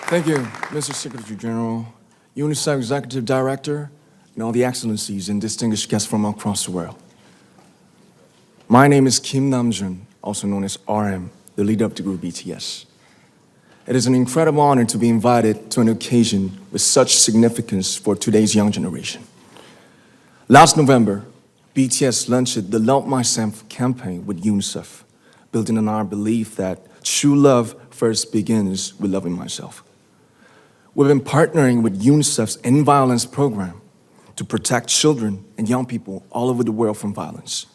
Thank you, Mr. Secretary General, UNICEF Executive Director, and all the excellencies and distinguished guests from across the world. My name is Kim Namjoon, also known as RM, the leader of the group BTS. It is an incredible honor to be invited to an occasion with such significance for today's young generation. Last November, BTS launched the Love Myself campaign with UNICEF, building on our belief that true love first begins with loving myself. We've been partnering with UNICEF's ENDviolence program to protect children and young people all over the world from violence.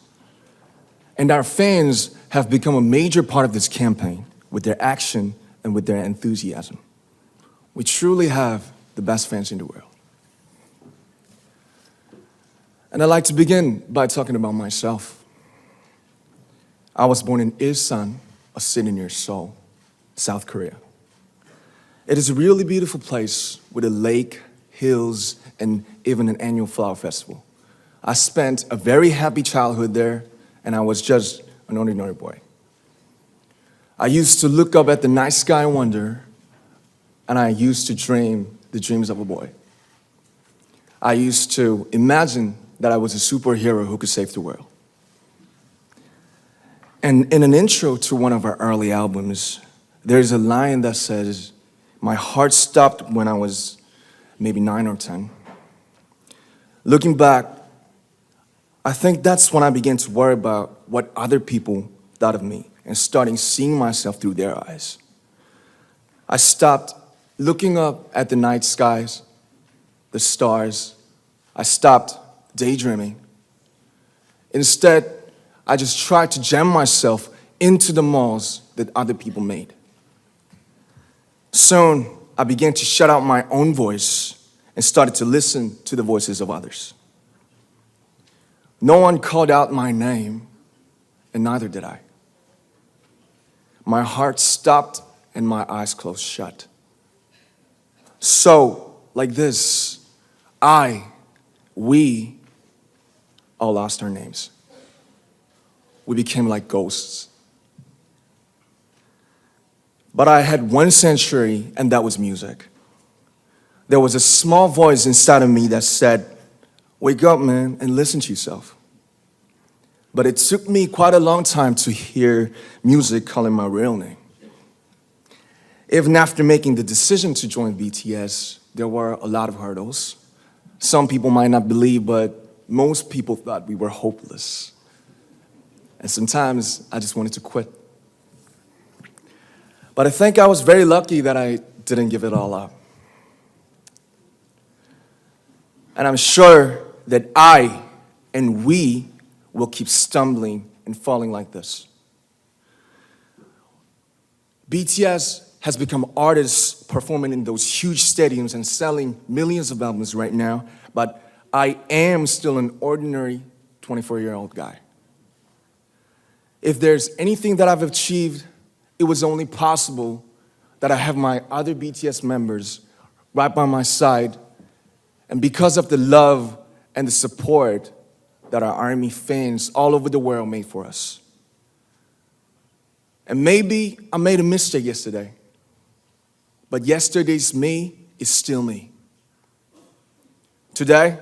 And our fans have become a major part of this campaign with their action and with their enthusiasm. We truly have the best fans in the world. And I'd like to begin by talking about myself. I was born in Ilsan, a city near Seoul, South Korea. It is a really beautiful place with a lake, hills, and even an annual flower festival. I spent a very happy childhood there, and I was just an ordinary boy. I used to look up at the night sky and wonder, and I used to dream the dreams of a boy. I used to imagine that I was a superhero who could save the world. And in an intro to one of our early albums, there's a line that says, "My heart stopped when I was maybe 9 or 10. Looking back, I think that's when I began to worry about what other people thought of me and starting seeing myself through their eyes. I stopped looking up at the night skies, the stars. I stopped daydreaming. Instead, I just tried to jam myself into the malls that other people made. Soon, I began to shut out my own voice and started to listen to the voices of others. No one called out my name, and neither did I. My heart stopped and my eyes closed shut. So, like this, we all lost our names. We became like ghosts. But I had one sanctuary, and that was music. There was a small voice inside of me that said, "Wake up, man, and listen to yourself." But it took me quite a long time to hear music calling my real name. Even after making the decision to join BTS, there were a lot of hurdles. Some people might not believe, but most people thought we were hopeless. And sometimes I just wanted to quit. But I think I was very lucky that I didn't give it all up. And I'm sure that I and we will keep stumbling and falling like this. BTS has become artists performing in those huge stadiums and selling millions of albums right now, but I am still an ordinary 24-year-old guy. If there's anything that I've achieved, it was only possible that I have my other BTS members right by my side, and because of the love and the support that our ARMY fans all over the world made for us. And maybe I made a mistake yesterday, but yesterday's me is still me. Today,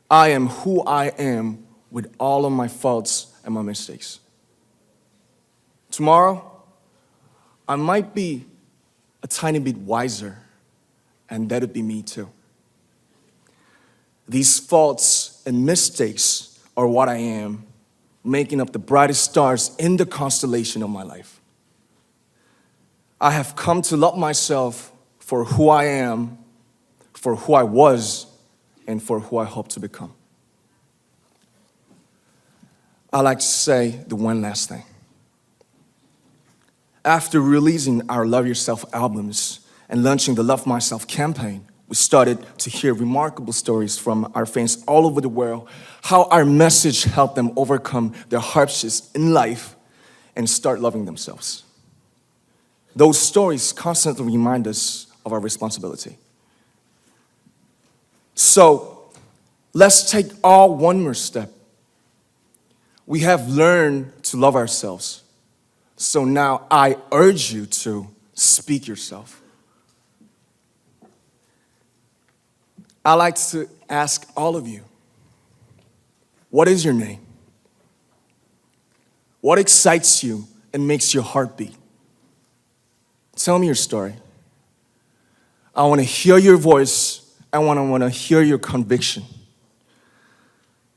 I am who I am with all of my faults and my mistakes. Tomorrow, I might be a tiny bit wiser, and that'll be me too. These faults and mistakes are what I am, making up the brightest stars in the constellation of my life. I have come to love myself for who I am, for who I was, and for who I hope to become. I'd like to say the one last thing. After releasing our Love Yourself albums and launching the Love Myself campaign, we started to hear remarkable stories from our fans all over the world, how our message helped them overcome their hardships in life and start loving themselves. Those stories constantly remind us of our responsibility. So, let's take all one more step. We have learned to love ourselves. So now I urge you to speak yourself. I'd like to ask all of you, what is your name? What excites you and makes your heart beat? Tell me your story. I want to hear your voice. I want to hear your conviction.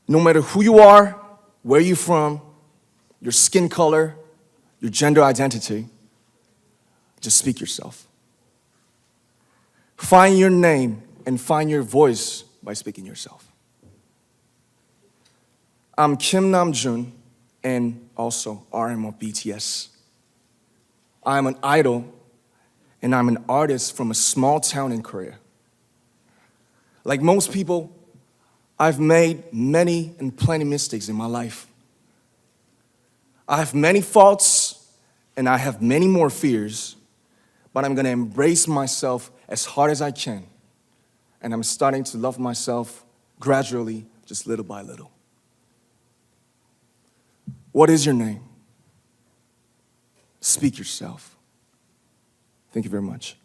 No matter who you are, where you're from, your skin color, your gender identity, just speak yourself. Find your name and find your voice by speaking yourself. I'm Kim Namjoon and also RM of BTS. I'm an idol and I'm an artist from a small town in Korea. Like most people, I've made many and plenty mistakes in my life. I have many faults and I have many more fears, but I'm gonna embrace myself as hard as I can. And I'm starting to love myself gradually, just little by little. What is your name? Speak yourself. Thank you very much.